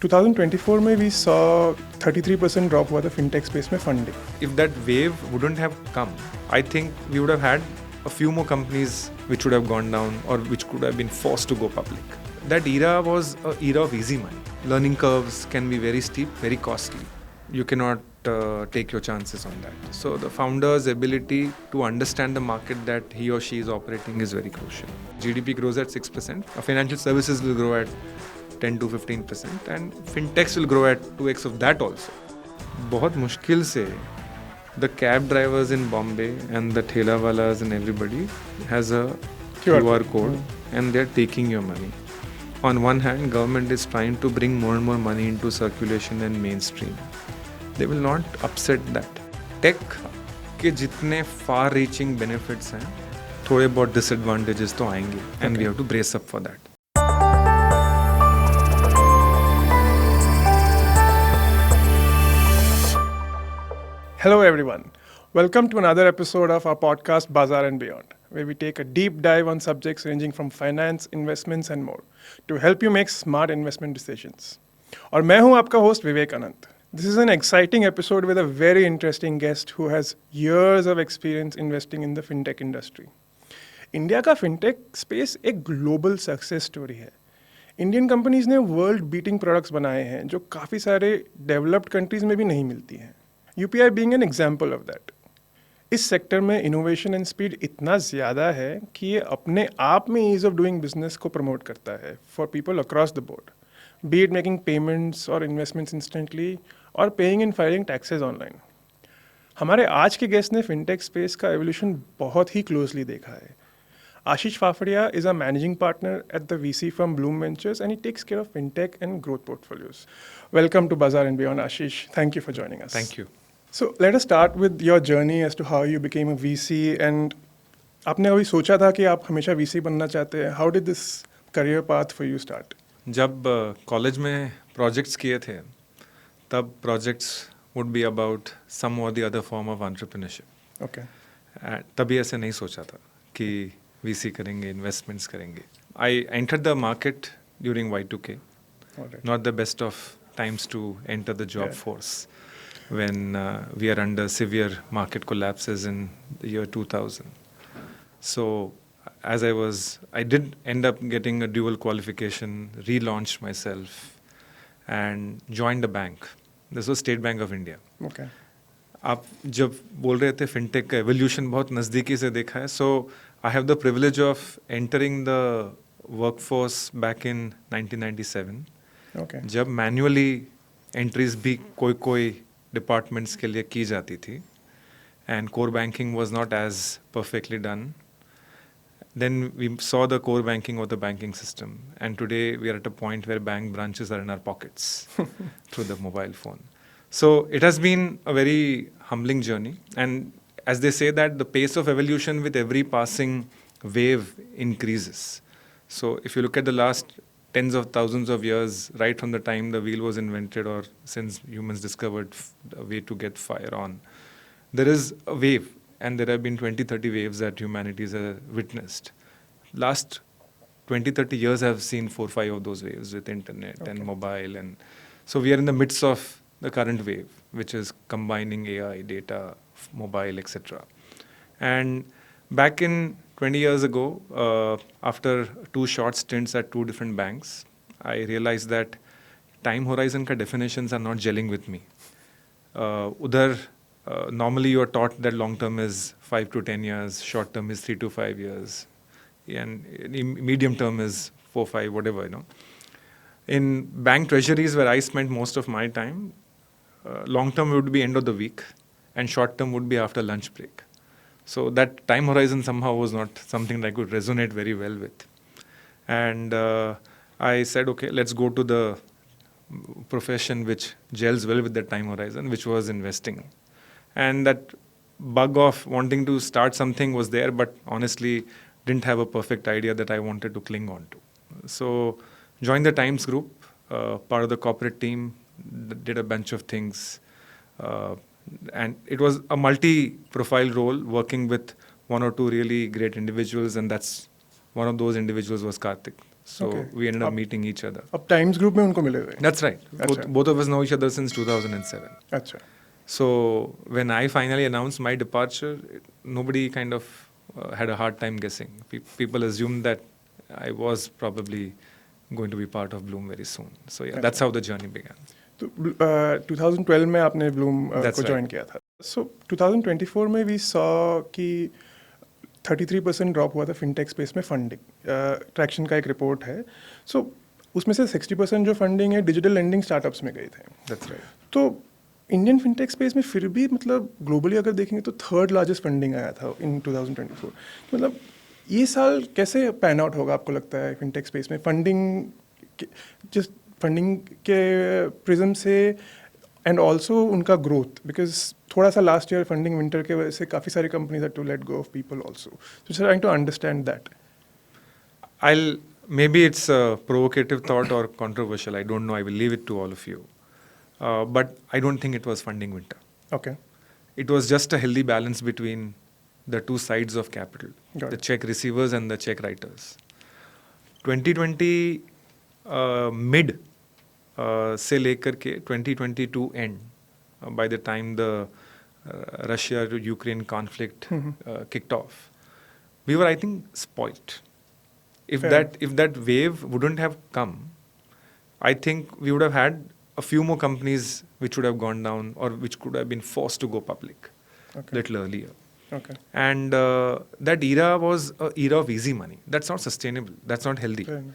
2024 में we saw 33% drop हुआ था fintech space में funding. If that wave wouldn't have come, I think we would have had a few more companies which would have gone down or which could have been forced to go public. That era was an era of easy money. Learning curves can be very steep, very costly. You cannot take your chances on that. So the founder's ability to understand the market that he or she is operating is very crucial. GDP grows at 6%. Financial services will grow at 10 to 15% and fintechs will grow at 2x of that also. बहुत मुश्किल से the cab drivers in Bombay and the thela walas and everybody has a QR code and they're taking your money. On one hand, government is trying to bring more and more money into circulation and mainstream. They will not upset that. Tech के जितने far reaching benefits हैं, थोड़े बहुत disadvantages तो आएंगे and we have to brace up for that. Hello everyone. Welcome to another episode of our podcast Bazaar Beyond, where we take a deep dive on subjects ranging from finance, investments and more to help you make smart investment decisions. और मैं हूं आपका host Vivek Anant. This is an exciting episode with a very interesting guest who has years of experience investing in the fintech industry. India का fintech space एक global success story है. Indian companies ने world beating products बनाए हैं जो काफ़ी सारे developed countries में भी नहीं मिलती हैं. UPI being an example of that. इस सेक्टर में इनोवेशन एंड स्पीड इतना ज़्यादा है कि ये अपने आप में ईज ऑफ डूइंग बिजनेस को प्रमोट करता है for people across the board, B it making payments और इन्वेस्टमेंट्स इंस्टेंटली और paying and filing taxes online. हमारे आज के गेस्ट ने फिनटेक स्पेस का एवोल्यूशन बहुत ही क्लोजली देखा है. Ashish Fafadia is a managing partner at the VC firm Blume Ventures and he takes care of fintech and growth portfolios. Welcome to Bazaar and Beyond, Ashish. Thank you for joining us. Thank you. So let us start with your journey as to how you became a VC and आपने अभी सोचा था कि आप हमेशा VC बनना चाहते हैं. How did this career path for you start? जब कॉलेज में प्रोजेक्ट्स किए थे तब projects would be about some or the other form of entrepreneurship. Okay. तभी ऐसे नहीं सोचा था कि VC करेंगे, इन्वेस्टमेंट्स करेंगे. I entered the market during Y2K. Alright. Not the best of times to enter the job force when we are under severe market collapses in the year 2000. So as I did end up getting a dual qualification, relaunched myself and joined the bank. This was State Bank of India. Okay. आप जब बोल रहे थे fintech का evolution बहुत नज़दीकी से देखा है, so I have the privilege of entering the workforce back in 1997. Okay. जब मैन्युअली एंट्रीज भी कोई डिपार्टमेंट्स के लिए की जाती थी and core banking was not as perfectly done. Then we saw the core banking of the banking system and today we are at a point where bank branches are in our pockets through the mobile phone. So it has been a very humbling journey and as they say that the pace of evolution with every passing wave increases. So if you look at the last tens of thousands of years, right from the time the wheel was invented or since humans discovered a way to get fire on, there is a wave and there have been 20-30 waves that humanity has witnessed. Last 20-30 years have seen 4-5 of those waves with internet and mobile and so we are in the midst of the current wave, which is combining AI, data, mobile, etc. And back in 20 years ago, after 2 short stints at 2 different banks, I realized that time horizon ka definitions are not gelling with me. Normally you are taught that long term is 5 to 10 years, short term is 3 to 5 years, and medium term is 4-5, whatever, In bank treasuries where I spent most of my time, long term would be end of the week and short term would be after lunch break. So that time horizon somehow was not something that I could resonate very well with. And I said, okay, let's go to the profession which gels well with that time horizon, which was investing. And that bug of wanting to start something was there, but honestly didn't have a perfect idea that I wanted to cling on to. So joined the Times group, part of the corporate team, did a bunch of things. And it was a multi-profile role working with 1 or 2 really great individuals and that's one of those individuals was Karthik, So Okay. we ended up अब- meeting each other. अब times group में उनको मिले हुए. That's right. Both, अच्छा. both of us know each other since 2007. अच्छा. So when I finally announced my departure, nobody kind of had a hard time guessing. People assumed that I was probably going to be part of Blume very soon. So yeah, that's how the journey began. तो 2012 में आपने Bloom That's को right. Join किया था. सो 2024 में we saw कि 33% drop हुआ था फिनटेक स्पेस में फंडिंग. ट्रैक्शन का एक रिपोर्ट है. सो उसमें से 60% जो फंडिंग है डिजिटल लेंडिंग स्टार्टअप्स में गए थे. That's right. तो इंडियन फिनटेक स्पेस में फिर भी मतलब ग्लोबली अगर देखेंगे तो थर्ड लार्जेस्ट फंडिंग आया था इन 2024. मतलब ये साल कैसे पैन आउट होगा आपको लगता है फिनटेक स्पेस में फंडिंग जस्ट फंडिंग के प्रिज्म से एंड ऑल्सो उनका ग्रोथ बिकॉज थोड़ा सा लास्ट ईयर फंडिंग विंटर के वजह से काफ़ी सारी companies are to let go of people also. So trying to understand that. Maybe it's a provocative thought or controversial. I don't know. I will leave it to all of you. But I don't think it was funding winter. Okay. It was just a healthy balance between the two sides of capital, Got the it. check receivers and the check writers. 2020 mid से लेकर के 2022 end, by the time the Russia-Ukraine conflict kicked off, we were, I think, spoilt. If Fair. that wave wouldn't have come, I think we would have had a few more companies which would have gone down or which could have been forced to go public Okay. little earlier. Okay. And that era was an era of easy money. That's not sustainable. That's not healthy. Fair enough.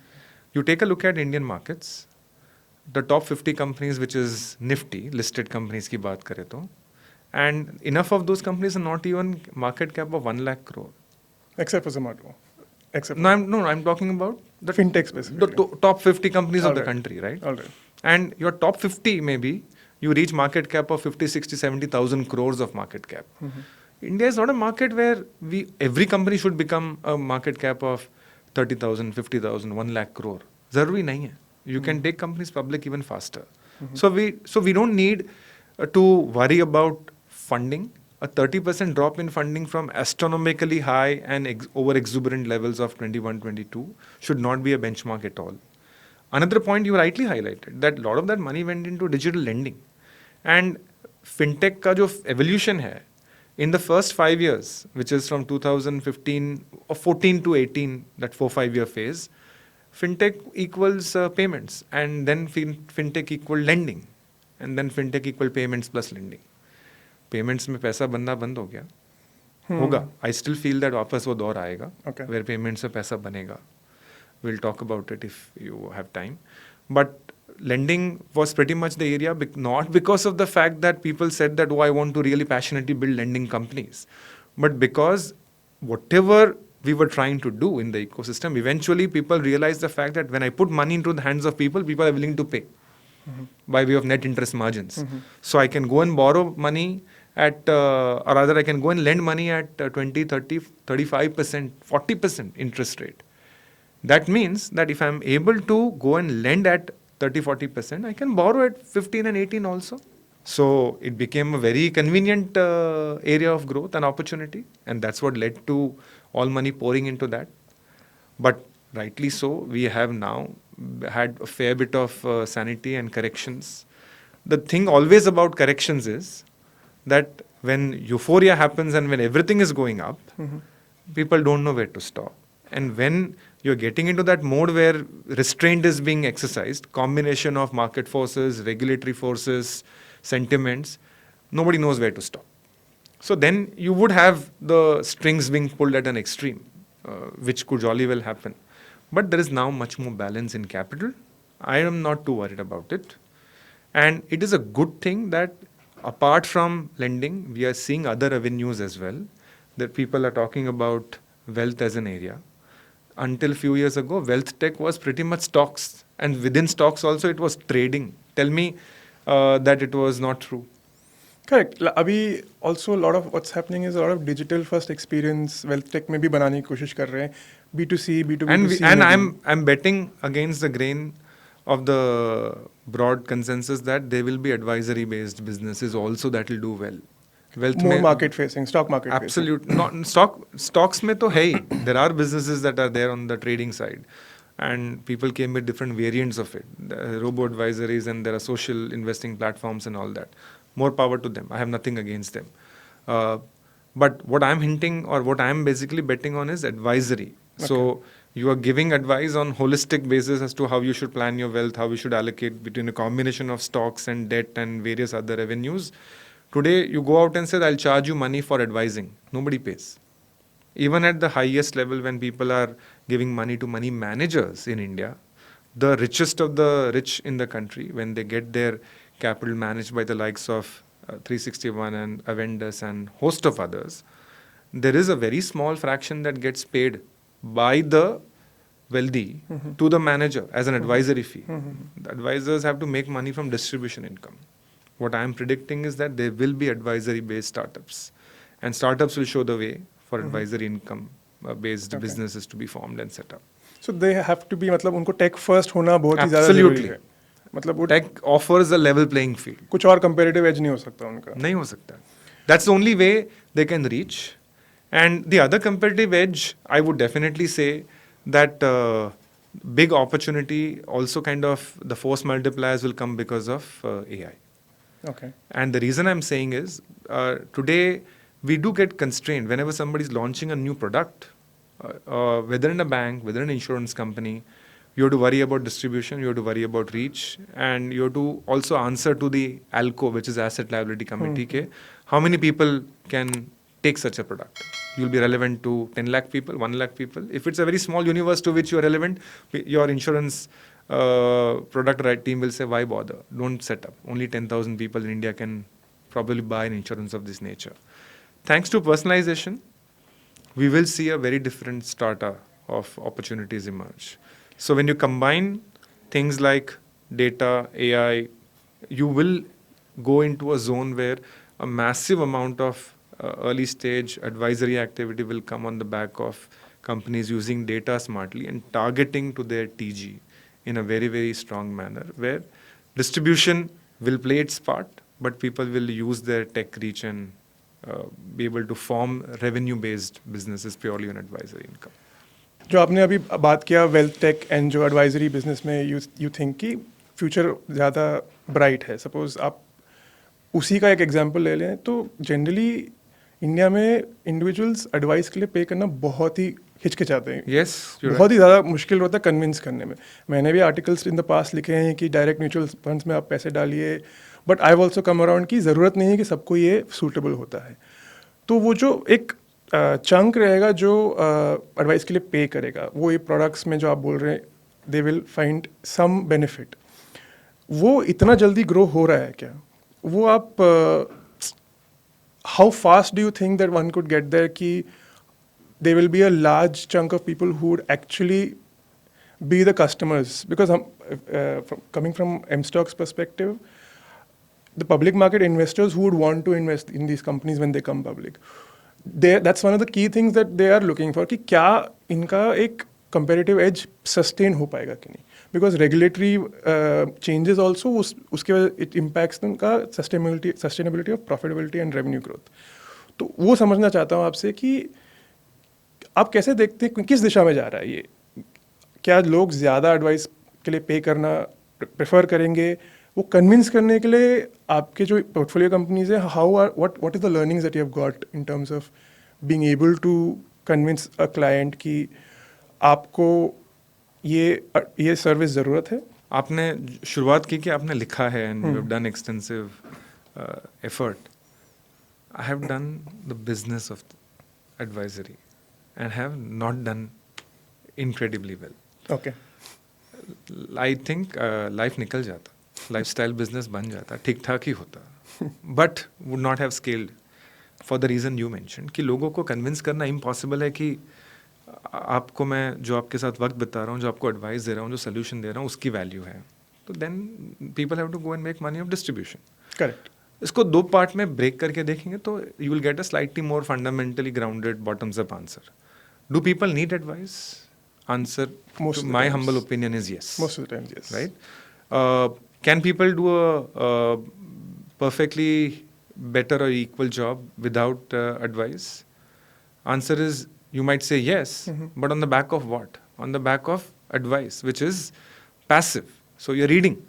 You take a look at Indian markets, the top 50 companies, which is Nifty, listed companies की बात करें तो, and enough of those companies are not even market cap of 1 lakh crore. Except for Zomato. Except No, I'm talking about the fintech specifically. the top 50 companies of the Alright. country, right? All right. And your top 50 maybe, you reach market cap of 50, 60, 70,000 crores of market cap. India is not a market where every company should become a market cap of 30,000, 50,000, 1 lakh crore. Zaruri nahi hai. You can take companies public even faster. So we don't need to worry about funding. A 30% drop in funding from astronomically high and over exuberant levels of 21, 22 should not be a benchmark at all. Another point you rightly highlighted, that a lot of that money went into digital lending. And fintech ka jo evolution hai, in the first 5 years, which is from 2015 or 14 to 18, that 4-5 year phase, fintech equals payments, and then fintech equal lending, and then fintech equal payments plus lending. Payments में पैसा बनना बंद हो गया होगा. I still feel that वापस वो दौर आएगा वेयर पेमेंट्स में पैसा बनेगा. Will talk about it if you have time. But lending was pretty much the area, not because of the fact that people said that, oh, I want to really passionately build lending companies, but because whatever we were trying to do in the ecosystem, eventually people realized the fact that when I put money into the hands of people, people are willing to pay by way of net interest margins. So I can go and borrow money at, or rather I can go and lend money at 20, 30, 35%, 40% interest rate. That means that if I'm able to go and lend at 30-40%, I can borrow at 15 and 18 also. So it became a very convenient area of growth and opportunity, and that's what led to all money pouring into that. But rightly so, we have now had a fair bit of sanity and corrections. The thing always about corrections is that when euphoria happens and when everything is going up, people don't know where to stop. And when you're getting into that mode where restraint is being exercised, combination of market forces, regulatory forces, sentiments, nobody knows where to stop. So then you would have the strings being pulled at an extreme, which could jolly well happen. But there is now much more balance in capital. I am not too worried about it. And it is a good thing that apart from lending, we are seeing other avenues as well, that people are talking about wealth as an area. Until few years ago, wealth tech was pretty much stocks, and within stocks also it was trading. Tell me that it was not true. Correct. Abhi also a lot of what's happening is a lot of digital first experience wealth tech में भी बनाने की कोशिश कर रहे हैं. B2C, B2B2C. And I'm betting against the grain of the broad consensus that there will be advisory based businesses also that will do well. Wealth More में, market facing, stock market absolute, not stocks में तो है ही. There are businesses that are there on the trading side. and people came with different variants of it, robo advisories, and there are social investing platforms and all that. More power to them. I have nothing against them. Uh, but what I'm hinting, or what I'm basically betting on, is advisory. So you are giving advice on holistic basis as to how you should plan your wealth, how you should allocate between a combination of stocks and debt and various other revenues. Today, you go out and say, I'll charge you money for advising. Nobody pays. Even at the highest level, when people are giving money to money managers in India, the richest of the rich in the country, when they get their capital managed by the likes of 361 and Avendus and host of others, there is a very small fraction that gets paid by the wealthy to the manager as an advisory fee. The advisors have to make money from distribution income. What I am predicting is that there will be advisory based startups, and startups will show the way for advisory income based businesses to be formed and set up. So they have to be, मतलब उनको tech first होना बहुत ही ज़्यादा ज़रूरी है. मतलब वो Tech offers a level playing field. कुछ और competitive edge नहीं हो सकता उनका. नहीं हो सकता. That's the only way they can reach. And the other competitive edge, I would definitely say that big opportunity, also kind of the force multipliers will come because of AI. Okay. And the reason I'm saying is, today we do get constrained whenever somebody is launching a new product, whether in a bank, whether in an insurance company. You have to worry about distribution, you have to worry about reach, and you have to also answer to the ALCO, which is Asset Liability Committee. Ke, how many people can take such a product? You'll be relevant to 10 lakh people, 1 lakh people. If it's a very small universe to which you are relevant, your insurance product right team will say, why bother? Don't set up. Only 10,000 people in India can probably buy an insurance of this nature. Thanks to personalization, we will see a very different strata of opportunities emerge. So when you combine things like data, AI, you will go into a zone where a massive amount of early stage advisory activity will come on the back of companies using data smartly and targeting to their TG in a very, very strong manner, where distribution will play its part, but people will use their tech reach and be able to form revenue-based businesses purely on advisory income. जो आपने अभी बात किया wealth take and जो advisory business में you think कि future ज़्यादा bright है. सपोज आप उसी का एक एग्जांपल ले लें तो जनरली इंडिया में इंडिविजुअल्स एडवाइस के लिए पे करना बहुत ही हिचकिचाते हैं. Yes, बहुत ही ज़्यादा मुश्किल होता है कन्विंस करने में. मैंने भी आर्टिकल्स इन द पास्ट लिखे हैं कि डायरेक्ट म्यूचुअल फंड्स में आप पैसे डालिए, but I also come around की ज़रूरत नहीं है कि सबको ये सूटेबल होता है. तो वो जो एक चंक रहेगा जो एडवाइस के लिए पे करेगा, वो ये प्रोडक्ट्स में जो आप बोल रहे हैं they will find some benefit, वो इतना जल्दी ग्रो हो रहा है क्या? वो आप how fast do you think that one could get there कि there will be a large chunk of people who would actually be the customers? Because coming from mStock's perspective, the public market investors who would want to invest in these companies when they come public, that's one of the key things that they are looking for, कि क्या इनका एक competitive edge sustain हो पाएगा कि नहीं. Because regulatory changes also उसके वजह it impacts उनका sustainability of profitability and revenue growth. तो वो समझना चाहता हूँ आपसे कि आप कैसे देखते हैं किस दिशा में जा रहा है ये? क्या लोग ज़्यादा एडवाइस के लिए पे करना प्रेफर करेंगे? वो कन्विंस करने के लिए आपके जो पोर्टफोलियो कंपनीज है, what is the learnings that you have got in terms of being able to convince a client कि आपको ये सर्विस ज़रूरत है? आपने शुरुआत की कि आपने लिखा है and you have done extensive effort. I have done the business of advisory and have not done incredibly well. Okay. I think life निकल जाता, lifestyle business बन जाता, ठीक ठाक ही होता, but would not have scaled for the reason you mentioned कि लोगों को convince करना impossible है कि आपको मैं जो आपके साथ वक्त बिता रहा हूँ, जो आपको advice दे रहा हूँ, जो solution दे रहा हूँ, उसकी value है. तो then people have to go and make money of distribution. Correct. इसको दो पार्ट में ब्रेक करके देखेंगे तो you will get a slightly more fundamentally grounded bottoms up answer. Do people need advice? Answer to my humble opinion is yes. Most of the times, yes. Right? Can people do a perfectly better or equal job without advice? Answer is, you might say yes, but on the back of what? On the back of advice, which is passive. So you're reading.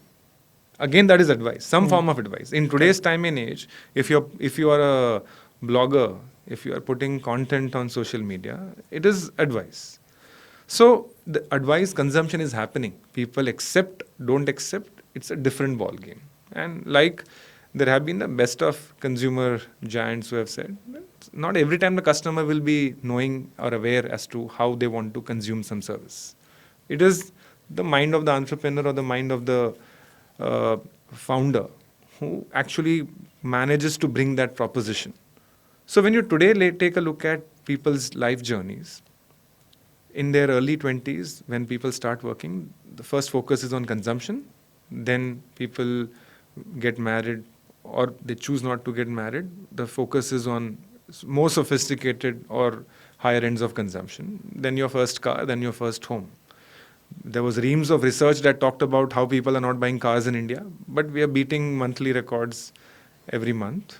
Again, that is advice, some form of advice. In today's time and age, if you are a blogger, if you are putting content on social media, it is advice. So the advice consumption is happening. People accept, don't accept, it's a different ball game. And like there have been the best of consumer giants who have said, not every time the customer will be knowing or aware as to how they want to consume some service. It is the mind of the entrepreneur or the mind of the founder who actually manages to bring that proposition. So when you today take a look at people's life journeys, in their early 20s, when people start working, the first focus is on consumption. Then people get married or they choose not to get married. The focus is on more sophisticated or higher ends of consumption. Then your first car, then your first home. There was reams of research that talked about how people are not buying cars in India, but we are beating monthly records every month.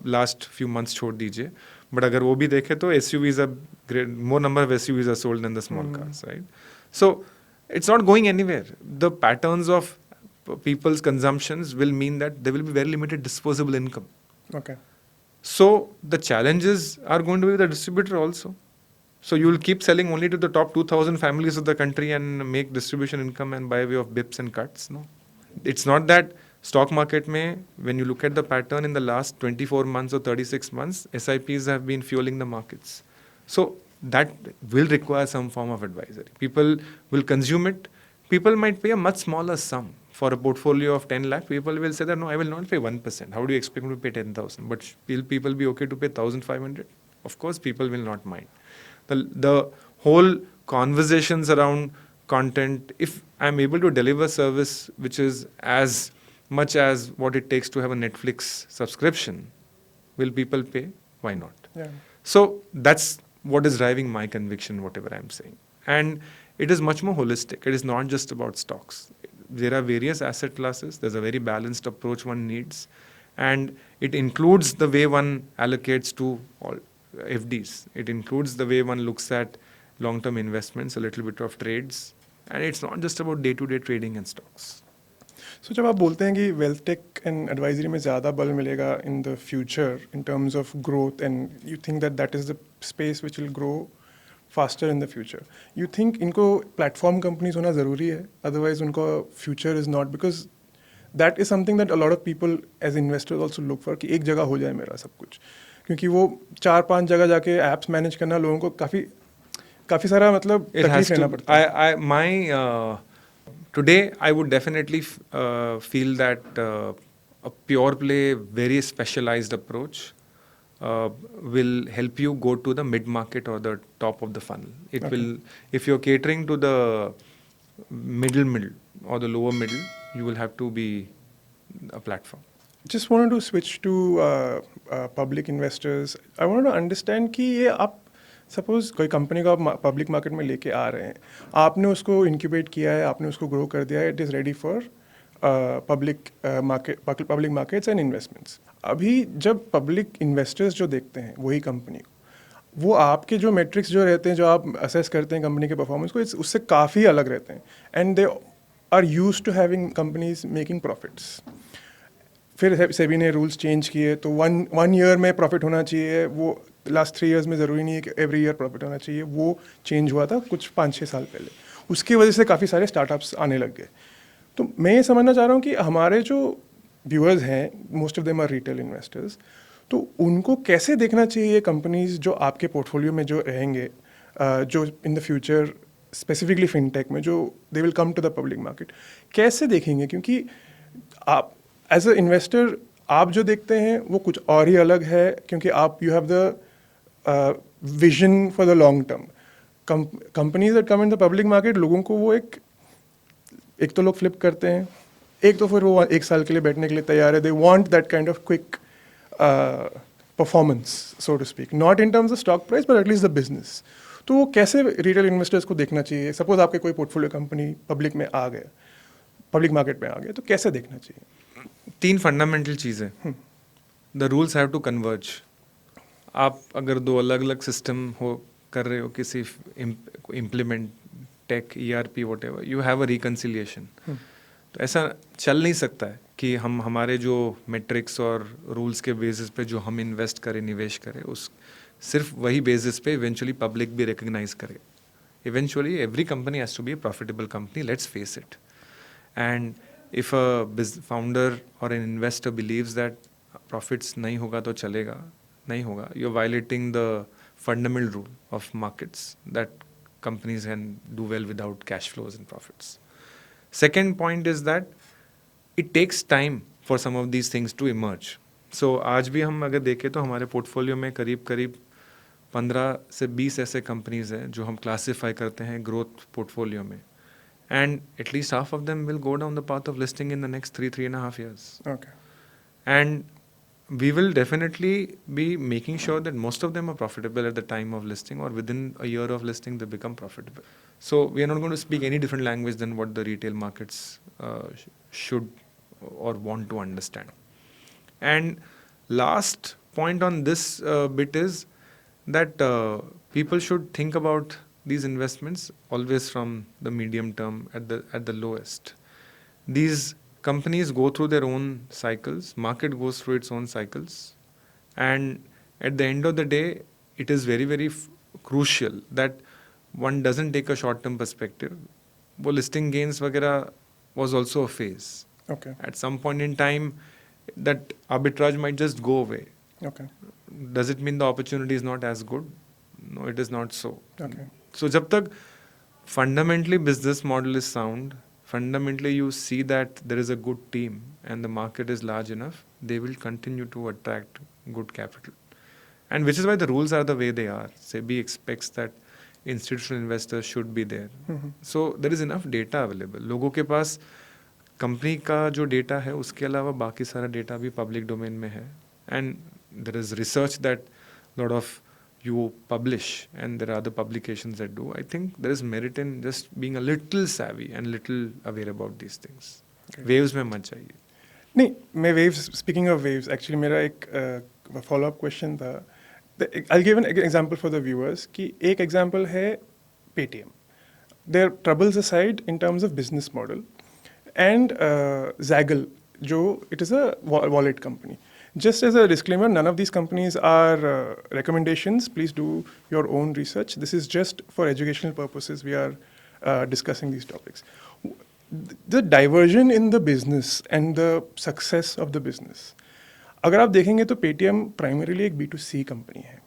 Last few months छोड़ दीजिए. But अगर वो भी देखे तो SUVs are great, more number of SUVs are sold than the small cars, right? So it's not going anywhere. The patterns of people's consumptions will mean that there will be very limited disposable income. Okay. So the challenges are going to be the distributor also. So you will keep selling only to the top 2,000 families of the country and make distribution income and by way of bips and cuts. No, it's not that. Stock market mein, when you look at the pattern in the last 24 months or 36 months, SIPs have been fueling the markets. So that will require some form of advisory. People will consume it. People might pay a much smaller sum. For a portfolio of 10 lakh, people will say that, no, I will not pay 1%. How do you expect me to pay 10,000? But will people be okay to pay 1,500? Of course, people will not mind. The whole conversations around content, if I'm able to deliver service which is as much as what it takes to have a Netflix subscription, will people pay? Why not? Yeah. So that's what is driving my conviction, whatever I'm saying. And it is much more holistic. It is not just about stocks. There are various asset classes. There's a very balanced approach one needs. And it includes the way one allocates to all FDs. It includes the way one looks at long-term investments, a little bit of trades. And it's not just about day-to-day trading and stocks. So जब आप बोलते हैं कि wealth take and advisory में ज़्यादा बल मिलेगा in the future in terms of growth and you think that that is the space which will grow faster in the future, you think इनको प्लेटफॉर्म कंपनीज होना ज़रूरी है, अदरवाइज उनका future is not, because that is something that a lot of people as investors also look for कि एक जगह हो जाए मेरा सब कुछ, क्योंकि वो 4-5 जगह जाके ऐप्स मैनेज करना लोगों को काफ़ी सारा मतलब तकलीफ लेना पड़ता है. Today, I would definitely feel that a pure play, very specialized approach will help you go to the mid-market or the top of the funnel. It will, if you're catering to the middle or the lower middle, you will have to be a platform. Just wanted to switch to public investors. I wanted to understand कि ये आप suppose कोई company को आप public market में लेके आ रहे हैं, आपने उसको इंक्यूबेट किया है, आपने उसको ग्रो कर दिया है, it is ready for public markets and investments. अभी जब पब्लिक इन्वेस्टर्स जो देखते हैं वही कंपनी को, वो आपके जो मेट्रिक्स जो रहते हैं, जो आप असेस करते हैं कंपनी के परफॉर्मेंस को, उससे काफ़ी अलग रहते हैं. And they are used to having companies making profits. फिर सेबी ने रूल्स चेंज किए तो वन ईयर में प्रॉफिट होना चाहिए, वो लास्ट 3 इयर्स में ज़रूरी नहीं है कि एवरी ईयर प्रॉफिट होना चाहिए, वो चेंज हुआ था कुछ 5-6 साल पहले. उसकी वजह से काफ़ी सारे स्टार्टअप्स आने लग गए. तो मैं ये समझना चाह रहा हूँ कि हमारे जो व्यूअर्स हैं, most of them are retail investors, तो उनको कैसे देखना चाहिए कंपनीज जो आपके पोर्टफोलियो में जो रहेंगे, जो in the future specifically fintech में जो they will come to the public market, कैसे देखेंगे? क्योंकि आप एज अ इन्वेस्टर आप जो देखते हैं वो कुछ और ही अलग है, क्योंकि आप you have the vision for the long term. Companies that come in the public market, लोगों को वो एक तो लोग फ्लिप करते हैं, एक तो फिर वो 1 साल के लिए बैठने के लिए तैयार है. They want that kind of quick performance, so to speak, not in terms of stock price but at least the business. तो वो कैसे रिटेल इन्वेस्टर्स को देखना चाहिए? सपोज आपके कोई पोर्टफोलियो कंपनी पब्लिक में आ गया, पब्लिक मार्केट में आ गया, तो कैसे देखना चाहिए? 3 फंडामेंटल चीज़ें. The rules have to converge. आप अगर 2 अलग अलग सिस्टम हो कर रहे हो किसी implement tech, ERP, whatever, you have a reconciliation. तो ऐसा चल नहीं सकता है कि हम हमारे जो मेट्रिक्स और रूल्स के बेसिस पे जो हम इन्वेस्ट करें, निवेश करें, उस सिर्फ वही बेसिस पे इवेंचुअली पब्लिक भी रिकग्नाइज करे. Eventually, every company has to be a profitable company, let's face it. And if a founder or an investor believes that profits nahi hoga to chalega, nahi hoga, you're violating the fundamental rule of markets that companies can do well without cash flows and profits. Second point is that it takes time for some of these things to emerge. So आज भी हम अगर देखें तो हमारे portfolio में करीब करीब 15 से 20 ऐसे कंपनीज हैं जो हम क्लासिफाई करते हैं ग्रोथ पोर्टफोलियो में, and at least half of them will go down the path of listing in the next 3.5 years. Okay. And we will definitely be making sure that most of them are profitable at the time of listing, or within a year of listing they become profitable. So we are not going to speak any different language than what the retail markets should or want to understand. And last point on this bit is that people should think about these investments always from the medium term at the lowest. These companies go through their own cycles, market goes through its own cycles, and at the end of the day it is very very crucial that one doesn't take a short term perspective. वो listing gains वगैरह was also a phase. Okay. At some point in time that arbitrage might just go away. Okay. Does it mean the opportunity is not as good? No, it is not so. Okay. So जब तक fundamentally business model is sound, fundamentally you see that there is a good team and the market is large enough, they will continue to attract good capital. And which is why the rules are the way they are. SEBI expects that institutional investors should be there. So there is enough data available. लोगों के पास company का जो data है उसके अलावा बाकी सारा data भी पब्लिक डोमेन में है. And there is research that a lot of you publish, and there are other publications that do. I think there is merit in just being a little savvy and little aware about these things. Okay. Waves में मत जाइए. नहीं, मैं waves, speaking of waves, actually मेरा एक follow-up question था. I'll give an example for the viewers कि एक example है Paytm. Their troubles aside in terms of business model, and Zaggle, जो it is a wallet company. Just as a disclaimer, none of these companies are recommendations. Please do your own research. This is just for educational purposes. We are discussing these topics. The diversion in the business and the success of the business. अगर आप देखेंगे तो Paytm primarily एक B2C company है,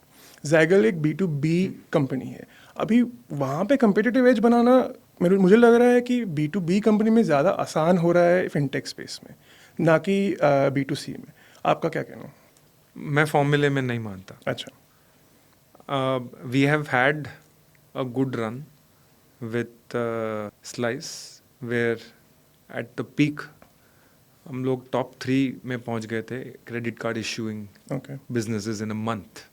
Zaggle एक B2B company है. अभी वहाँ पे competitive edge बनाना मुझे लग रहा है कि B2B कंपनी में ज़्यादा आसान हो रहा है fintech space में, ना कि B2C में. आपका क्या कहना? मैं फॉर्मूले में नहीं मानता. अच्छा. We have had a good run with Slice, where at the peak हम लोग top 3 में पहुंच गए थे credit card issuing businesses in a month,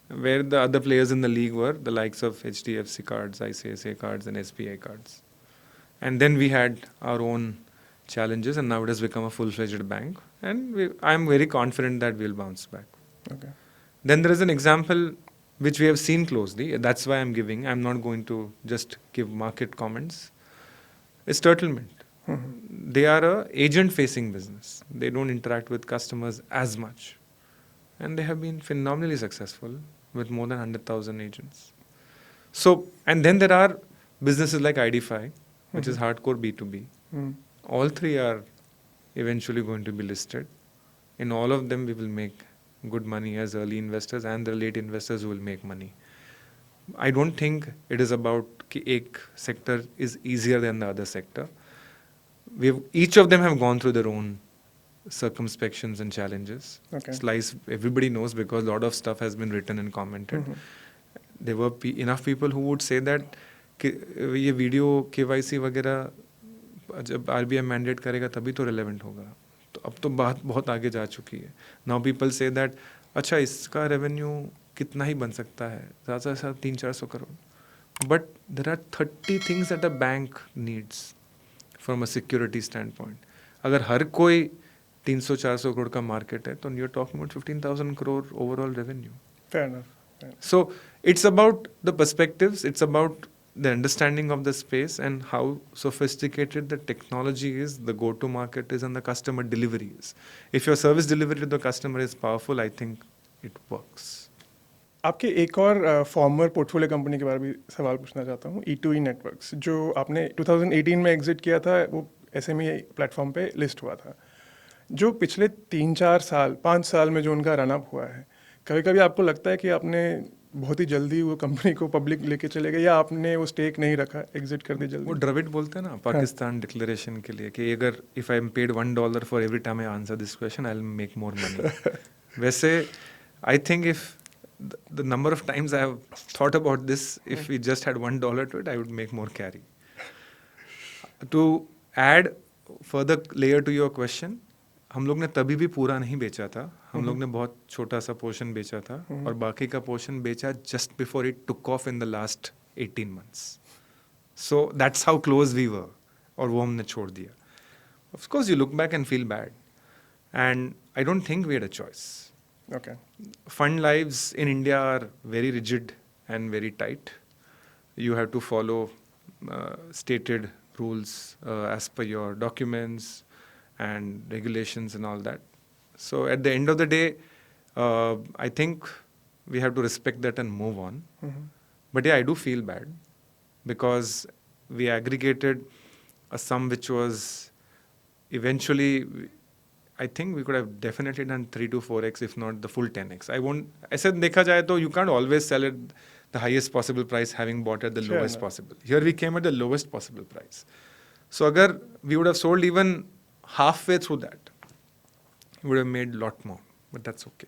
where the other players in the league were the likes of HDFC cards, ICICI cards and SBI cards. And then we had our own challenges, and now it has become a full-fledged bank, and I'm very confident that we'll bounce back. Okay. Then there is an example which we have seen closely. That's why I'm not going to just give market comments. It's Turtlemint. They are a agent-facing business. They don't interact with customers as much, and they have been phenomenally successful with more than 100,000 agents. So, and then there are businesses like IDFI, which is hardcore B2B. All 3 are eventually going to be listed. In all of them, we will make good money as early investors, and the late investors who will make money. I don't think it is about कि एक sector is easier than the other sector. Each of them have gone through their own circumspections and challenges. Okay. Slice, everybody knows because a lot of stuff has been written and commented. There were enough people who would say that ये video KYC वगैरह जब RBI mandate करेगा तभी तो relevant होगा. तो अब तो बात बहुत आगे जा चुकी है. नाउ पीपल से दैट अच्छा इसका रेवेन्यू कितना ही बन सकता है, ज़्यादा से ज़्यादा 300-400 crore. But there are 30 things that a bank needs from a security standpoint. अगर हर कोई 300-400 करोड़ का मार्केट है तो you are talking about 15,000 crore overall revenue. Fair enough. So it's about the perspectives, it's about the understanding of the space and how sophisticated the technology is, the go-to market is, and the customer delivery is. If your service delivery to the customer is powerful, I think it works. आपके एक और farmer portfolio company के बारे में भी सवाल पूछना चाहता हूँ, E2E नेटवर्क्स, जो आपने 2018 में एग्जिट किया था, वो SME प्लेटफॉर्म पे लिस्ट हुआ था। जो पिछले 3-4 साल 5 साल में जो उनका रनअप हुआ है, कभी कभी आपको लगता है कि आपने बहुत ही जल्दी वो कंपनी को पब्लिक लेके चले गए, या आपने वो स्टेक नहीं रखा, एग्जिट कर दी जल्दी? वो द्रविड बोलते हैं ना पाकिस्तान डिक्लेरेशन के लिए कि अगर if I am paid $1 for every time I answer this question I will make more money. वैसे I think if the number of times I have thought about this, if we just had $1 to it, I would make more carry. To add further layer to your question, हम लोग ने तभी भी पूरा नहीं बेचा था, हम लोग ने बहुत छोटा सा पोर्शन बेचा था और बाकी का पोर्शन बेचा just before it took off in the last 18 months. So that's how close we were, और वो हमने छोड़ दिया. Of course you look back and feel bad, and I don't think we had a choice. Okay. Fund lives in India are very rigid and very tight. You have to follow stated rules as per your documents and regulations and all that. So at the end of the day, I think we have to respect that and move on. But yeah, I do feel bad because we aggregated a sum which was eventually, I think we could have definitely done 3 to 4x, if not the full 10x. ऐसे देखा जाए तो you can't always sell at the highest possible price having bought at the lowest possible. Here we came at the lowest possible price. So अगर we would have sold even halfway through that, we would have made a lot more. But that's okay.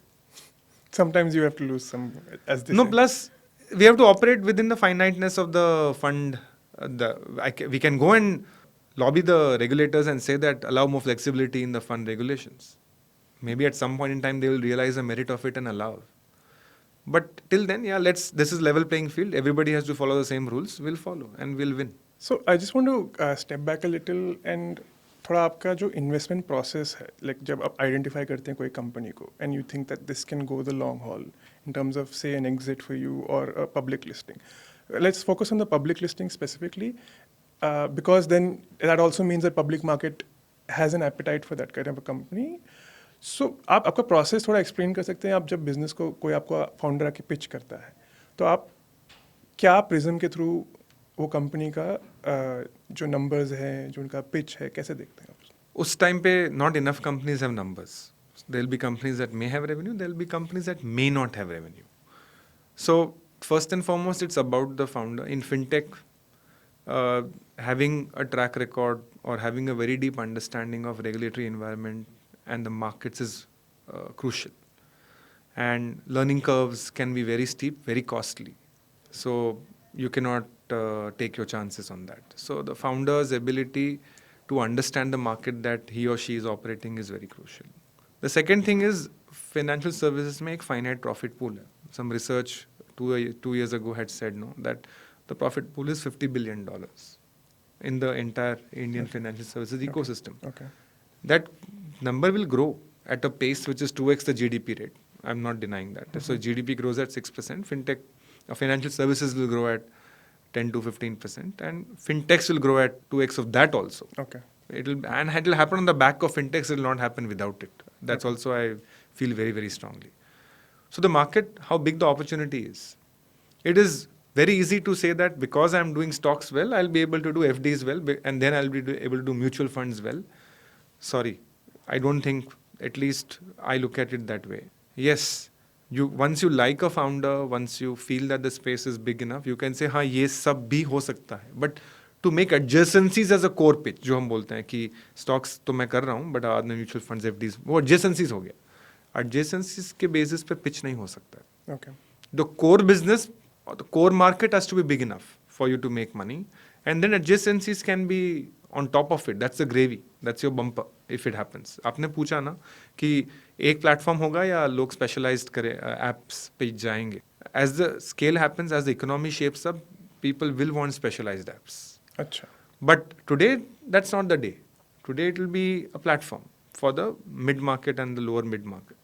Sometimes you have to lose some, as they No, say. plus we have to operate within the finiteness of the fund. We can go and lobby the regulators and say that allow more flexibility in the fund regulations. Maybe at some point in time they will realize the merit of it and allow. But till then, yeah, this is level playing field. Everybody has to follow the same rules. We'll follow and we'll win. So I just want to step back a little and थोड़ा आपका जो investment process है, like जब आप identify करते हैं कोई company को and you think that this can go the long haul in terms of से एन एग्जिट फॉर यू और a public listing. Let's focus on the public listing specifically, because then that also means that public market has an appetite for that kind of a company. So आप आपका process थोड़ा explain कर सकते हैं? आप जब business को कोई आपका फाउंडर आके पिच करता है, तो आप क्या प्रिज्म के थ्रू वो कंपनी का जो नंबर्स हैं, जो उनका पिच है, कैसे देखते हैं आप? उस टाइम पे not enough companies have numbers. There'll be companies that may have revenue, there'll be companies that may not have revenue. So first and foremost, it's about the founder. In Fintech, having a track record or having a very deep understanding of regulatory environment and the markets is crucial. And learning curves can be very steep, very costly. So you cannot take your chances on that. So the founder's ability to understand the market that he or she is operating is very crucial. The second thing is financial services में एक finite profit pool है. Some research 2 years ago had said that the profit pool is $50 billion in the entire Indian financial services ecosystem. Okay. That number will grow at a pace which is 2x the GDP rate. I'm not denying that. So GDP grows at 6%. Fintech, financial services will grow at 10 to 15%, and fintechs will grow at 2x of that also. Okay. It'll happen on the back of fintechs. It will not happen without it. That's also I feel very, very strongly. So the market, how big the opportunity is. It is very easy to say that because I'm doing stocks well, I'll be able to do FDs well, and then I'll be able to do mutual funds well. Sorry, I don't think, at least I look at it that way. Yes, once you like a founder, once you feel that the space is big enough, you can say, हाँ ये सब भी हो सकता है. But to make adjacencies as a core pitch, जो हम बोलते हैं कि stocks तो मैं कर रहा हूँ, but बाद में mutual funds, FDs, वो adjacencies हो गया. Adjacencies के basis पे pitch नहीं हो सकता है. Okay. The core business or the core market has to be big enough for you to make money, and then adjacencies can be on top of it. That's the gravy. That's your bumper if it happens. आपने पूछा ना कि एक platform होगा या लोग specialised करे apps पे जाएंगे. As the scale happens, as the economy shapes up, people will want specialized apps. अच्छा. But today, that's not the day. Today, it will be a platform for the mid-market and the lower mid-market.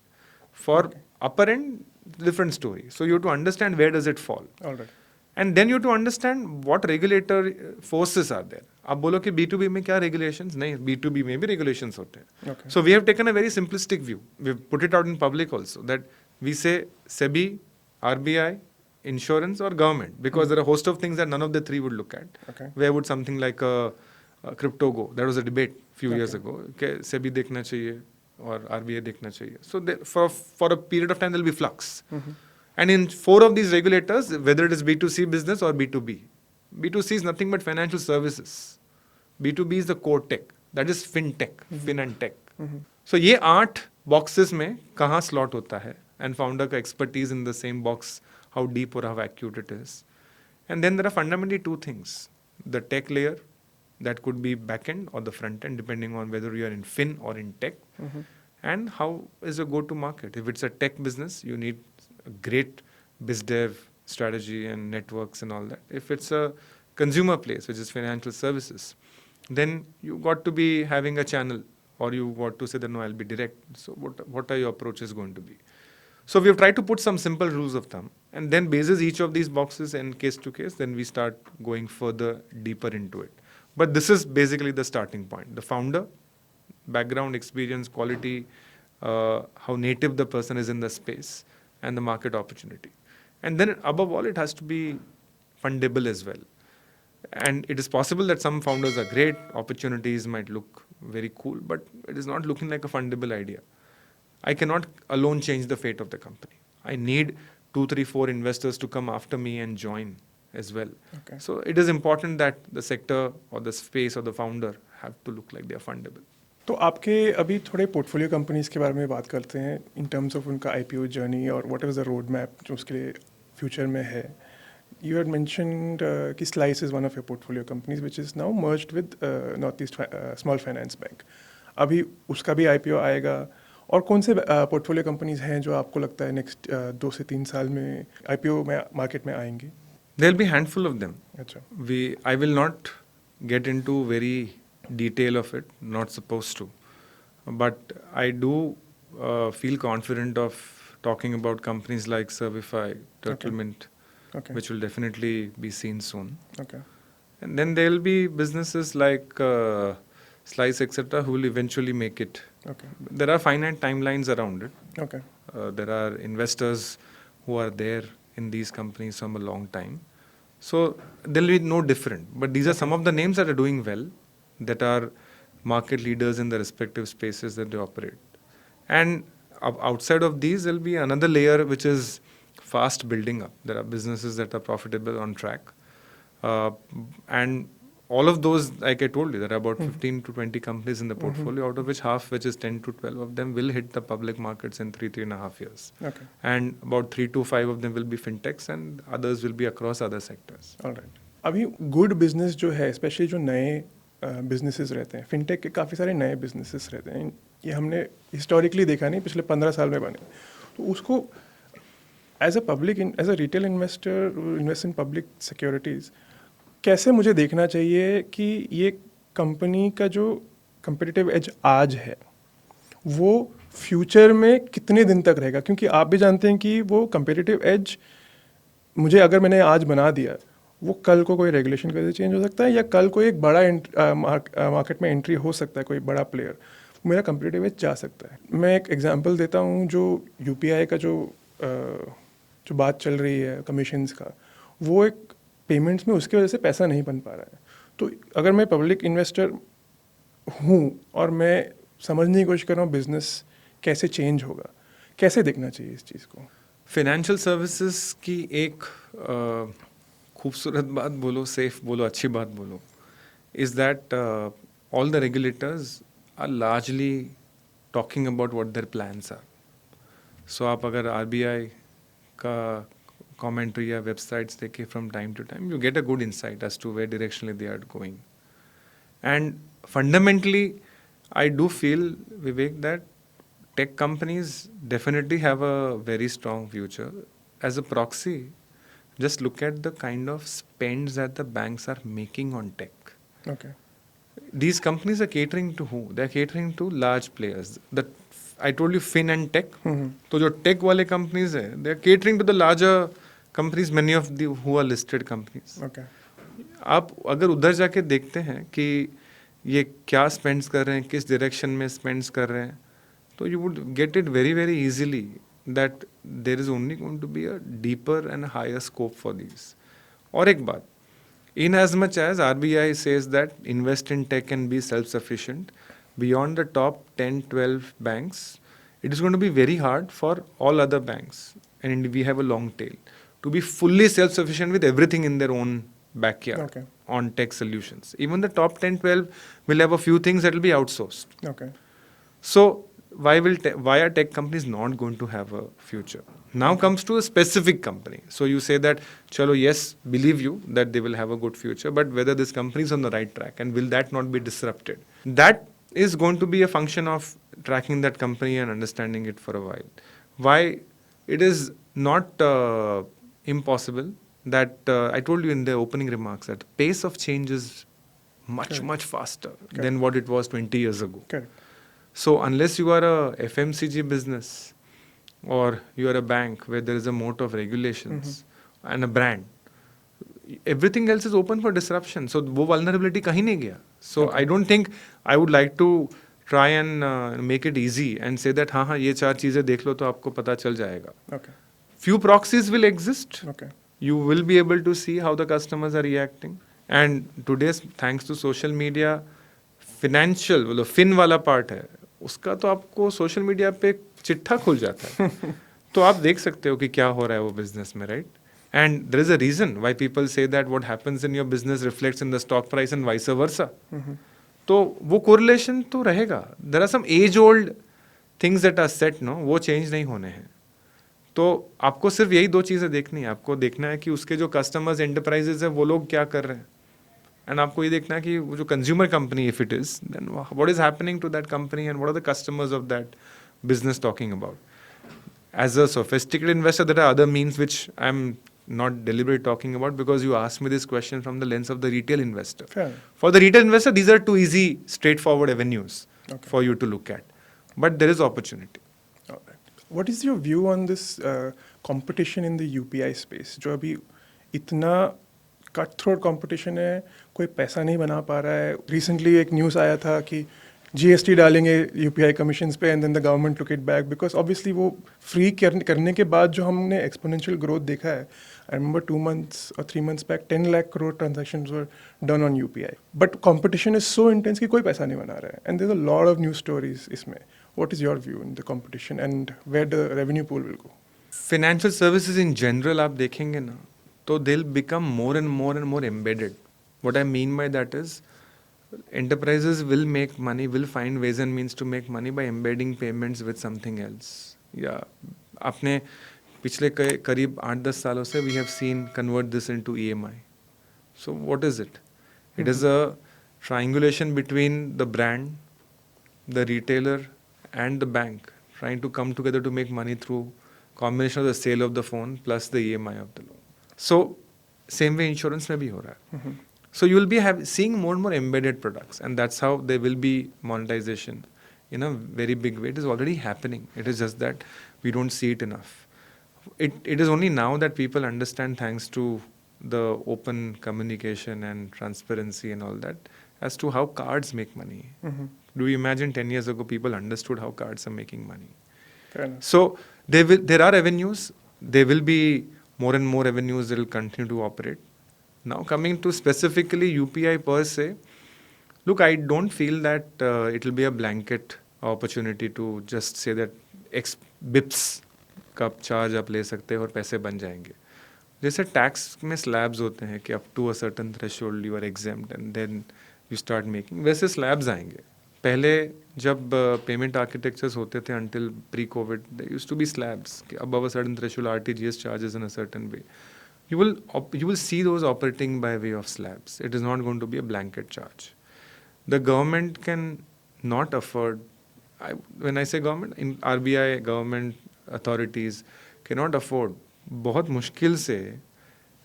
For upper end, different story. So you have to understand where does it fall. All right. And then you have to understand what regulator forces are there. आप बोलो कि B2B में क्या regulations? नहीं, B2B में भी regulations होते हैं. Okay. So we have taken a very simplistic view. We've put it out in public also that we say SEBI, RBI, insurance or government, because there are a host of things that none of the three would look at. Okay. Where would something like a crypto go? That was a debate few years Okay. ago. Okay, SEBI देखना चाहिए और RBI देखना चाहिए. So there, for a period of time there will be flux. And in 4 of these regulators, whether it is B2C business or B2B, B2C is nothing but financial services. B2B is the core tech. That is Fintech, Fin and Tech. So ये 8 boxes में कहाँ slot होता है, and founder का expertise in the same box, how deep or how acute it is. And then there are fundamentally 2 things. The tech layer, that could be back-end or the front-end, depending on whether you are in Fin or in Tech. And how is your go-to market? If it's a tech business, you need a great biz dev strategy and networks and all that. If it's a consumer place, which is financial services, then you got to be having a channel, or you got to say that no, I'll be direct. So what are your approaches going to be? So we have tried to put some simple rules of thumb, and then basis each of these boxes and case to case, then we start going further deeper into it. But this is basically the starting point. The founder, background, experience, quality, how native the person is in the space, and the market opportunity. And then above all, it has to be fundable as well. And it is possible that some founders are great, opportunities might look very cool, but it is not looking like a fundable idea. I cannot alone change the fate of the company. I need 2, 3, 4 investors to come after me and join as well. Okay. So it is important that the sector or the space or the founder have to look like they are fundable. तो आपके अभी थोड़े portfolio companies के बारे में बात करते हैं इन टर्म्स ऑफ उनका आईपीओ जर्नी और what is the road map जो उसके लिए फ्यूचर में है. You had mentioned कि Slice is one of your portfolio companies which is now merged with Northeast Small Finance Bank. अभी उसका भी IPO आएगा. और कौन से पोर्टफोलियो कंपनीज हैं जो आपको लगता है नेक्स्ट 2 से 3 साल में IPO में मार्केट में आएंगी? There'll be handful of them. अच्छा. I will not get into very detail of it, not supposed to. But I do feel confident of talking about companies like Servify, Turtlemint, Okay. which will definitely be seen soon. Okay. And then there will be businesses like Slice, etc., who will eventually make it. Okay. There are finite timelines around it. Okay. There are investors who are there in these companies from a long time. So there will be no different. But these are some of the names that are doing well, that are market leaders in the respective spaces that they operate. And outside of these, there will be another layer which is fast building up. There are businesses that are profitable on track. And all of those, like I told you, there are about 15 to 20 companies in the portfolio, out of which half, which is 10 to 12 of them, will hit the public markets in 3.5 years. Okay. And about 3 to 5 of them will be fintechs, and others will be across other sectors. All right. अभी good business जो है, specially जो नए businesses रहते हैं, fintech के काफ़ी सारे नए बिजनेसेस रहते हैं, ये हमने हिस्टोरिकली देखा नहीं, पिछले 15 साल में बने. तो उसको as a retail investor invest in public securities, कैसे मुझे देखना चाहिए कि ये कंपनी का जो कंपेटिटिव एज आज है वो फ्यूचर में कितने दिन तक रहेगा? क्योंकि आप भी जानते हैं कि वो कंपेटिटिव एज मुझे अगर मैंने आज बना दिया, वो कल को कोई रेगुलेशन की वजह से चेंज हो सकता है, या कल को एक बड़ा मार्केट में एंट्री हो सकता है, कोई बड़ा प्लेयर, मेरा कंपेटिटिव एज जा सकता है. मैं एक एग्जांपल देता हूँ. जो यूपीआई का जो बात चल रही है कमीशंस का, वो एक पेमेंट्स में उसकी वजह से पैसा नहीं बन पा रहा है. तो अगर मैं पब्लिक इन्वेस्टर हूँ और मैं समझने की कोशिश कर रहा हूँ बिजनेस कैसे चेंज होगा, कैसे देखना चाहिए इस चीज़ को? फाइनेंशियल सर्विसेज की एक खूबसूरत बात बोलो, सेफ बोलो, अच्छी बात बोलो, is that all the regulators are largely talking about what their plans are. So आप अगर आरबीआई का commentary या websites देखे from time to time, you get a good insight as to where directionally they are going. And fundamentally, I do feel, Vivek, that tech companies definitely have a very strong future. As a proxy, just look at the kind of spends that the banks are making on tech. Okay. These companies are catering to who? They are catering to large players. I told you Fin and Tech. तो जो tech वाले companies है, they are catering to the larger companies, many of the who are listed companies. Okay. आप अगर उधर जाके देखते हैं कि ये क्या स्पेंड्स कर रहे हैं, किस डायरेक्शन में स्पेंड्स कर रहे हैं, तो you would get it very very easily that there is only going to be a deeper and higher scope for these. और एक बात, in as much as RBI says that invest in tech and be self-sufficient, beyond the top 10, 12 banks, it is going to be very hard for all other banks, and we have a long tail, to be fully self-sufficient with everything in their own backyard Okay. on tech solutions. Even the top 10, 12 will have a few things that will be outsourced. Okay. So why are tech companies not going to have a future? Now comes to a specific company. So you say that, chalo, yes, believe you that they will have a good future, but whether this company is on the right track and will that not be disrupted? That is going to be a function of tracking that company and understanding it for a while. Why it is not impossible that I told you in the opening remarks that the pace of change is much faster than what it was 20 years ago. Correct. So unless you are a FMCG business or you are a bank where there is a moat of regulations and a brand, everything else is open for disruption. So वो vulnerability कहीं नहीं गया. So I don't think I would like to try and make it easy and say that हाँ ये चार चीजें देख लो तो आपको पता चल जाएगा. Okay. Few proxies will exist. Okay. You will be able to see how the customers are reacting. And today's, thanks to social media, financial, मतलब फिन वाला पार्ट है, उसका तो आपको सोशल मीडिया पे चिट्ठा खुल जाता है. तो आप देख सकते हो कि क्या हो रहा है वो बिजनेस में, right? And there is a reason why people say that what happens in your business reflects in the stock price and vice versa. तो वो कोरिलेशन तो रहेगा. There are some age old things that are set, no, वो change नहीं होने हैं. तो आपको सिर्फ यही दो चीज़ें देखनी है. आपको देखना है कि उसके जो कस्टमर्स, एंटरप्राइजेज है, वो लोग क्या कर रहे हैं. एंड आपको ये देखना है कि वो जो consumer company, if it is, then what is happening to that company and what are the customers of that business talking about. As a sophisticated investor, there are other means which I'm not deliberately talking about because you asked me this question from the lens of the retail investor. Fair. For the retail investor, these are two easy, straightforward avenues for you to look at. But there is opportunity. All right. What is your view on this competition in the UPI space? जो अभी इतना cutthroat competition है, कोई पैसा नहीं बना पा रहा है. Recently एक न्यूज़ आया था कि GST डालेंगे UPI कमीशंस पे, and then the government took it back because obviously वो फ्री करने के बाद जो हमने एक्सपोनेंशियल ग्रोथ देखा है. I remember 2 months or 3 months back 10 lakh crore transactions were done on UPI. But competition is so intense कि कोई पैसा नहीं बना रहा है, and there is a lot of news stories इसमें. What is your view in the competition and where the revenue pool will go? Financial services in general, आप देखेंगे ना, तो they'll become more and more embedded. What I mean by that is, enterprises will make money, will find ways and means to make money by embedding payments with something else. या आपने पिछले करीब 8-10 सालों से we have seen convert this into EMI. So what is it? It is a triangulation between the brand, the retailer and the bank trying to come together to make money through combination of the sale of the phone plus the EMI of the loan. So same way insurance में भी हो रहा है. So you will be seeing more and more embedded products, and that's how there will be monetization in a very big way. It is already happening. It is just that we don't see it enough. It is only now that people understand, thanks to the open communication and transparency and all that, as to how cards make money. Do you imagine 10 years ago people understood how cards are making money? Fair enough. So there are avenues. There will be more and more avenues that will continue to operate. Now coming to specifically UPI per se, look, I don't feel that it will be a blanket opportunity to just say that X bips का charge आप ले सकते हैं और पैसे बन जाएंगे. जैसे टैक्स में स्लैब्स होते हैं कि up to a certain threshold you are exempt and then you start making, वैसे स्लैब्स आएंगे. पहले जब पेमेंट आर्किटेक्चर्स होते थे until pre COVID, there used to be slabs कि above a certain threshold RTGS charges in a certain way. You will see those operating by way of slabs. It is not going to be a blanket charge. The government can not afford, when I say government, in RBI, government authorities cannot afford, बहुत मुश्किल से,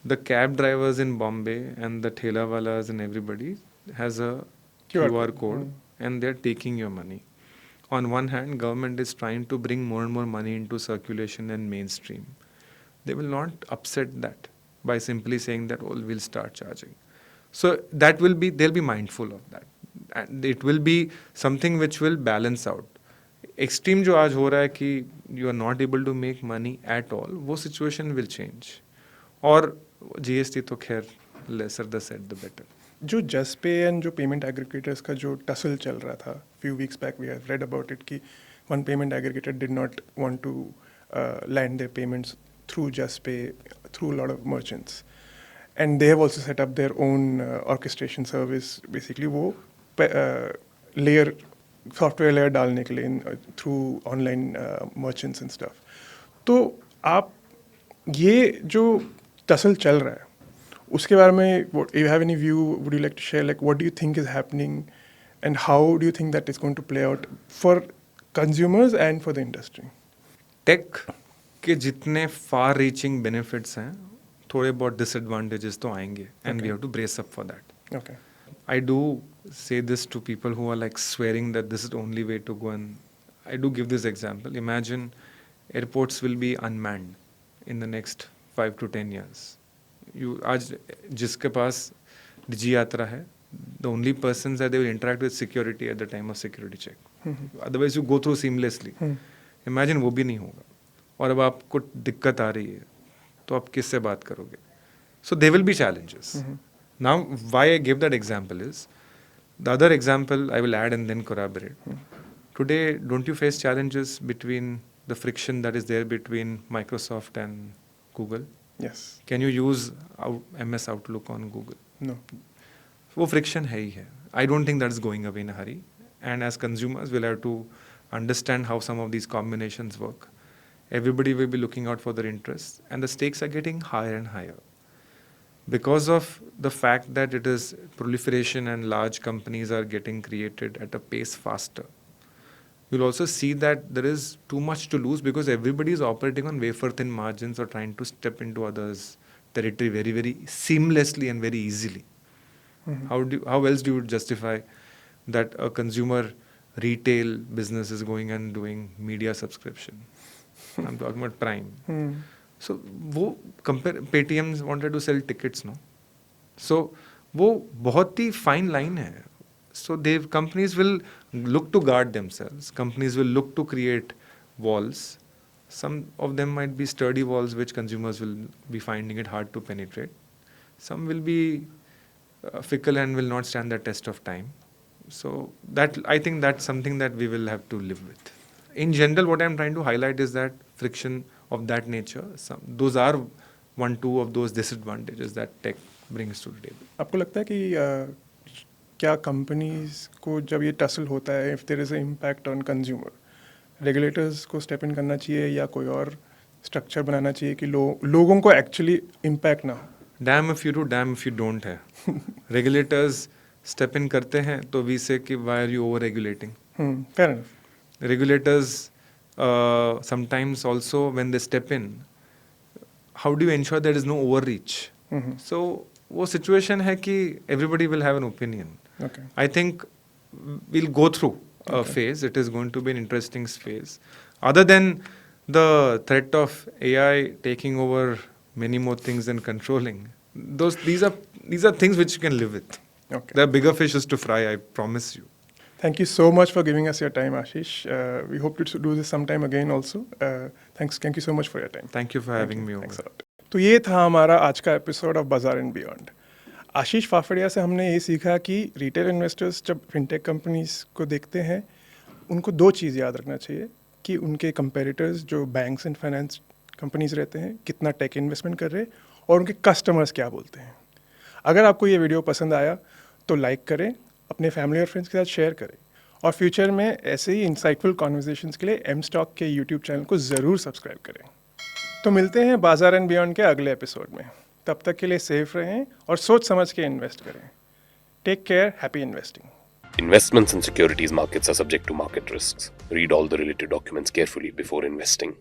the cab drivers in Bombay and the thela walas and everybody has a QR code and they're taking your money. On one hand, government is trying to bring more and more money into circulation and mainstream. they will not upset that by simply saying that, oh, we'll start charging. So that will be, they'll be mindful of that. And it will be something which will balance out. Extreme जो आज हो रहा है कि you are not able to make money at all, वो situation will change. और GST तो खैर lesser the said the better. जो जस्ट पे एंड जो पेमेंट एग्रीगेटर्स का जो टसल चल रहा था few weeks back, we have read about it कि one payment aggregator did not want to land their payments through Juspay through lot of merchants, and they have also set up their own orchestration service, basically वो layer software layer डालने के लिए through online merchants and stuff. तो आप ये जो tussle चल रहा है उसके बारे में you have any view, would you like to share, like what do you think is happening and how do you think that is going to play out for consumers and for the industry? Tech के जितने far reaching benefits हैं, थोड़े बहुत disadvantages तो आएंगे, and we have to brace up for that. Okay. I do say this to people who are like swearing that this is the only way to go, and I do give this example. Imagine airports will be unmanned in the next 5 to 10 years. आज जिसके पास डिजी यात्रा है, the only persons that they will interact with security at the time of security check. Otherwise you go through seamlessly. Imagine वो भी नहीं होगा, और अब आपको दिक्कत आ रही है तो आप किससे बात करोगे? So there will be challenges. Now why I give that example is, the other example I will add and then corroborate. Today, don't you face challenges between the friction that is there between Microsoft and Google? Yes. Can you use MS Outlook on Google? No. वो friction है ही है. I don't think that's going away in a hurry. And as consumers, we'll have to understand how some of these combinations work. Everybody will be looking out for their interests, and the stakes are getting higher and higher. Because of the fact that it is proliferation and large companies are getting created at a pace faster, you'll also see that there is too much to lose because everybody is operating on wafer thin margins or trying to step into others' territory very, very seamlessly and very easily. How else do you justify that a consumer retail business is going and doing media subscription? I'm talking about Prime. So वो compare Paytm wanted to sell tickets, no? So वो बहुत ही fine line है. So companies will look to guard themselves. Companies will look to create walls. Some of them might be sturdy walls which consumers will be finding it hard to penetrate. Some will be fickle and will not stand the test of time. So that, I think that's something that we will have to live with. In general, what I'm trying to highlight is that friction of that nature, those are 1-2 of those disadvantages that tech brings to the table. आपको लगता है कि क्या companies को जब ये tussle होता है, if there is a impact on consumer, regulators को स्टेप इन करना चाहिए या कोई और स्ट्रक्चर बनाना चाहिए कि लोगों को एक्चुअली इम्पैक्ट ना हो? Damn if you do, damn if you don't है. रेगुलेटर्स स्टेप इन करते हैं तो वी से कि why are you over regulating. Fair enough. Regulators sometimes also when they step in, how do you ensure there is no overreach? So वो situation है कि everybody will have an opinion. Okay. I think we'll go through a phase. It is going to be an interesting phase. Other than the threat of AI taking over many more things and controlling, these are things which you can live with. Okay. There are bigger fishes to fry, I promise you. Thank you so much for giving us your time, Ashish. We hope to do this sometime again also. Thank you so much for your time. Thank you for having me over. Thanks a lot. तो ये था हमारा आज का episode of बाजार and beyond. आशीष फाफड़िया से हमने ये सीखा कि रिटेल इन्वेस्टर्स जब फिनटेक कंपनीज को देखते हैं, उनको 2 चीज़ याद रखना चाहिए कि उनके कंपेरेटर्स जो बैंक्स एंड फाइनेंस कंपनीज रहते हैं कितना टेक इन्वेस्टमेंट कर रहे हैं और उनके कस्टमर्स क्या बोलते हैं. अगर आपको ये वीडियो पसंद आया तो लाइक करें, अपने फैमिली और फ्रेंड्स के साथ शेयर करें, और फ्यूचर में ऐसे ही इंसाइटफुल कॉन्वर्सेशंस के लिए mStock के यूट्यूब चैनल को ज़रूर सब्सक्राइब करें. तो मिलते हैं बाजार एंड बियॉन्ड के अगले एपिसोड में. तब तक के लिए सेफ रहें और सोच समझ के इन्वेस्ट करें. Take care, happy investing. Investments in securities markets are subject to market risks. Read all the related documents carefully before investing.